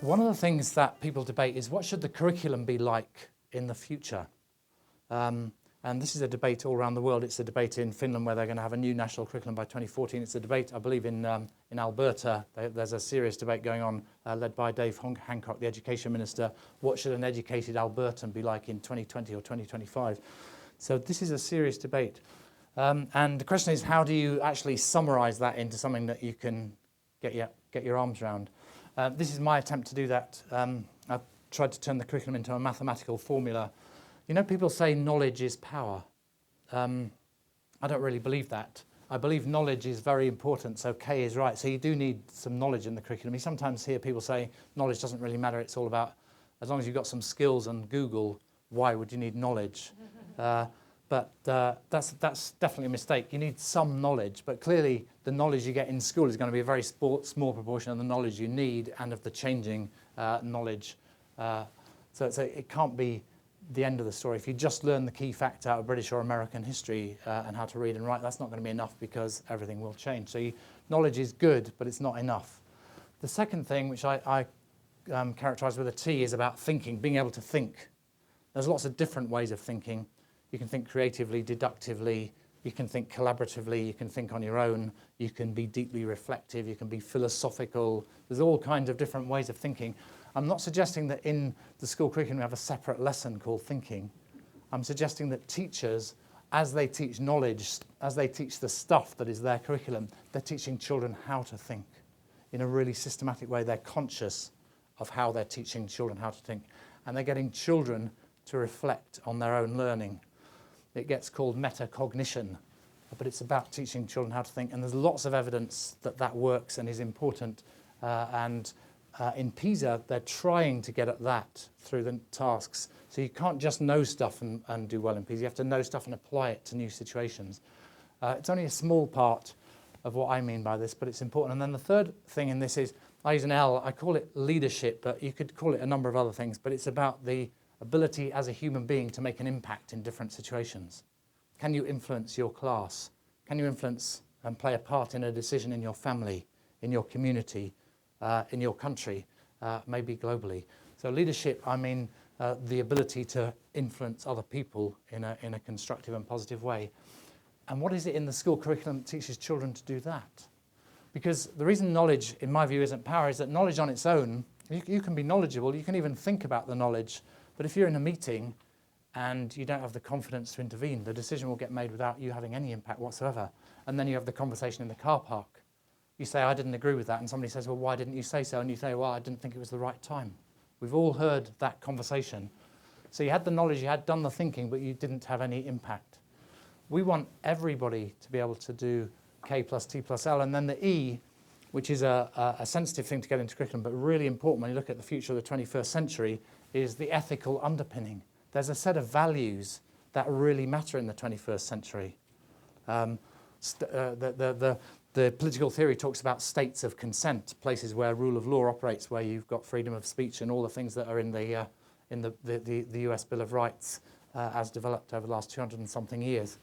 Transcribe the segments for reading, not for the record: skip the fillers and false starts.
One of the things that people debate is what should the curriculum be like in the future? And this is a debate all around the world. It's a debate in Finland where they're going to have a new national curriculum by 2014. It's a debate, I believe, in Alberta. There's a serious debate going on led by Dave Hancock, the Education Minister. What should an educated Albertan be like in 2020 or 2025? So this is a serious debate. And the question is, how do you actually summarise that into something that you can get your arms around? This is my attempt to do that. I've tried to turn the curriculum into a mathematical formula. You know, people say knowledge is power. I don't really believe that. I believe knowledge is very important, so K is right. So you do need some knowledge in the curriculum. You sometimes hear people say knowledge doesn't really matter. It's all about, as long as you've got some skills and Google, why would you need knowledge? But that's definitely a mistake. You need some knowledge, but clearly the knowledge you get in school is going to be a very small proportion of the knowledge you need and of the changing knowledge. So it can't be the end of the story. If you just learn the key facts out of British or American history and how to read and write, that's not going to be enough because everything will change. So knowledge is good, but it's not enough. The second thing, which I characterise with a T, is about thinking, being able to think. There's lots of different ways of thinking. You can think creatively, deductively, you can think collaboratively, you can think on your own, you can be deeply reflective, you can be philosophical. There's all kinds of different ways of thinking. I'm not suggesting that in the school curriculum we have a separate lesson called thinking. I'm suggesting that teachers, as they teach knowledge, as they teach the stuff that is their curriculum, they're teaching children how to think in a really systematic way. They're conscious of how they're teaching children how to think, and they're getting children to reflect on their own learning. It gets called metacognition, but it's about teaching children how to think, and there's lots of evidence that that works and is important. In PISA, they're trying to get at that through the tasks. So you can't just know stuff and do well in PISA. You have to know stuff and apply it to new situations. It's only a small part of what I mean by this, but it's important. And then the third thing in this is, I use an L, I call it leadership, but you could call it a number of other things, but it's about the ability as a human being to make an impact in different situations. Can you influence your class? Can you influence and play a part in a decision in your family, in your community, in your country, maybe globally? So leadership, I mean the ability to influence other people in a constructive and positive way. And what is it in the school curriculum that teaches children to do that? Because the reason knowledge, in my view, isn't power is that knowledge on its own, you can be knowledgeable, you can even think about the knowledge, but if you're in a meeting and you don't have the confidence to intervene, the decision will get made without you having any impact whatsoever. And then you have the conversation in the car park. You say, I didn't agree with that, and somebody says, well, why didn't you say so? And you say, well, I didn't think it was the right time. We've all heard that conversation. So you had the knowledge, you had done the thinking, but you didn't have any impact. We want everybody to be able to do K plus T plus L, and then the E, which is a sensitive thing to get into curriculum, but really important when you look at the future of the 21st century, is the ethical underpinning. There's a set of values that really matter in the 21st century. The political theory talks about states of consent, places where rule of law operates, where you've got freedom of speech and all the things that are in the US Bill of Rights as developed over the last 200 and something years.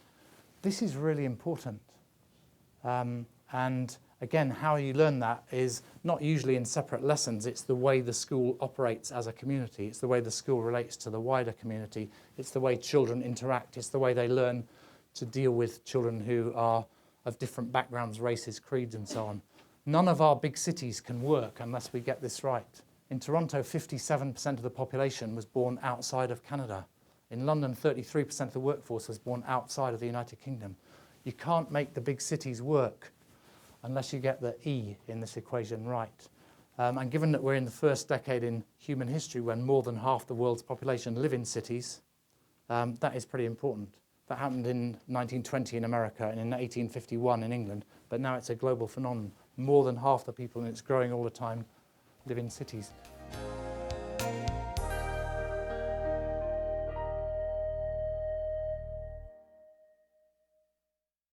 This is really important. And again, how you learn that is not usually in separate lessons. It's the way the school operates as a community. It's the way the school relates to the wider community. It's the way children interact. It's the way they learn to deal with children who are of different backgrounds, races, creeds, and so on. None of our big cities can work unless we get this right. In Toronto, 57% of the population was born outside of Canada. In London, 33% of the workforce was born outside of the United Kingdom. You can't make the big cities work unless you get the E in this equation right. And given that we're in the first decade in human history when more than half the world's population live in cities, that is pretty important. That happened in 1920 in America and in 1851 in England, but now it's a global phenomenon. More than half the people, and it's growing all the time, live in cities.